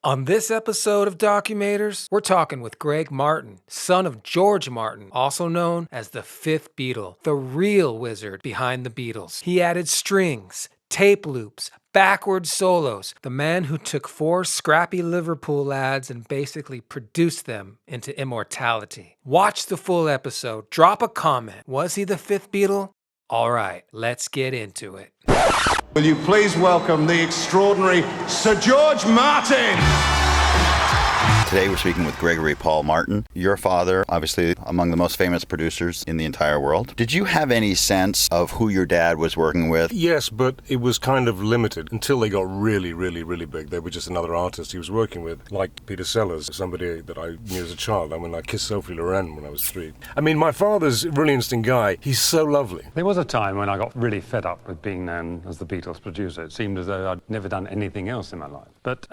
On this episode of Documators, we're talking with Greg Martin, son of George Martin, also known as the Fifth Beatle, the real wizard behind the Beatles. He added strings, tape loops, backward solos, the man who took four scrappy Liverpool lads and basically produced them into immortality. Watch the full episode, drop a comment. Was he the Fifth Beatle? All right, let's get into it. Will you please welcome the extraordinary Sir George Martin? Today we're speaking with Gregory Paul Martin. Your father, obviously among the most famous producers in the entire world. Did you have any sense of who your dad was working with? Yes, but it was kind of limited until they got really big. They were just another artist he was working with, like Peter Sellers, somebody that I knew as a child. I mean, I kissed Sophie Loren when I was 3. I mean, my father's a really interesting guy. He's so lovely. There was a time when I got really fed up with being known as the Beatles producer. It seemed as though I'd never done anything else in my life. But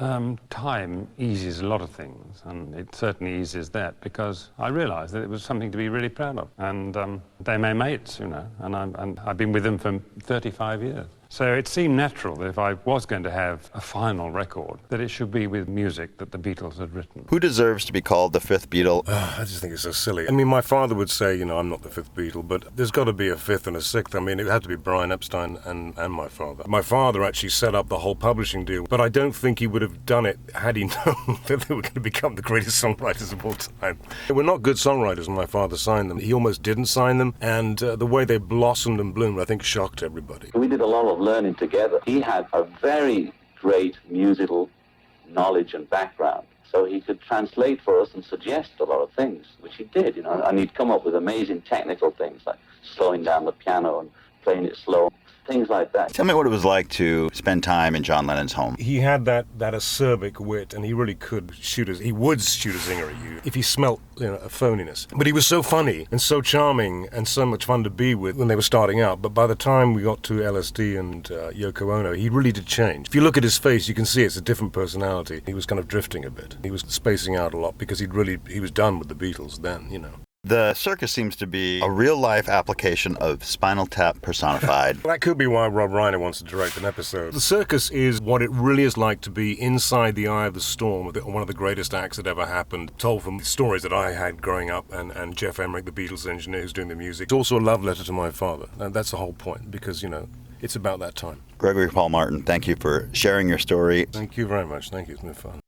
time eases a lot of things. And it certainly eases that because I realised that it was something to be really proud of. And they're my mates, you know, and I've been with them for 35 years. So it seemed natural that if I was going to have a final record, that it should be with music that the Beatles had written. Who deserves to be called the Fifth Beatle? I just think it's so silly. I mean, my father would say, you know, I'm not the fifth Beatle, but there's got to be a fifth and a sixth. I mean, it had to be Brian Epstein and my father. My father actually set up the whole publishing deal, but I don't think he would have done it had he known that they were going to become the greatest songwriters of all time. They were not good songwriters when my father signed them. He almost didn't sign them, and the way they blossomed and bloomed, I think, shocked everybody. We did a lot of learning together. He had a very great musical knowledge and background, so he could translate for us and suggest a lot of things, which he did, you know, and he'd come up with amazing technical things like slowing down the piano and playing it slow, things like that. Tell me what it was like to spend time in John Lennon's home. He had that acerbic wit, and he really could he would shoot a zinger at you if he smelt, you know, a phoniness. But he was so funny and so charming and so much fun to be with when they were starting out. But by the time we got to LSD and Yoko Ono, he really did change. If you look at his face, you can see it's a different personality. He was kind of drifting a bit. He was spacing out a lot because he was done with the Beatles then, you know. The circus seems to be a real-life application of Spinal Tap personified. That could be why Rob Reiner wants to direct an episode. The circus is what it really is like to be inside the eye of the storm with one of the greatest acts that ever happened, told from stories that I had growing up, and Jeff Emmerich, the Beatles engineer who's doing the music. It's also a love letter to my father, and that's the whole point, because, you know, it's about that time. Gregory Paul Martin, thank you for sharing your story. Thank you very much. Thank you. It's been fun.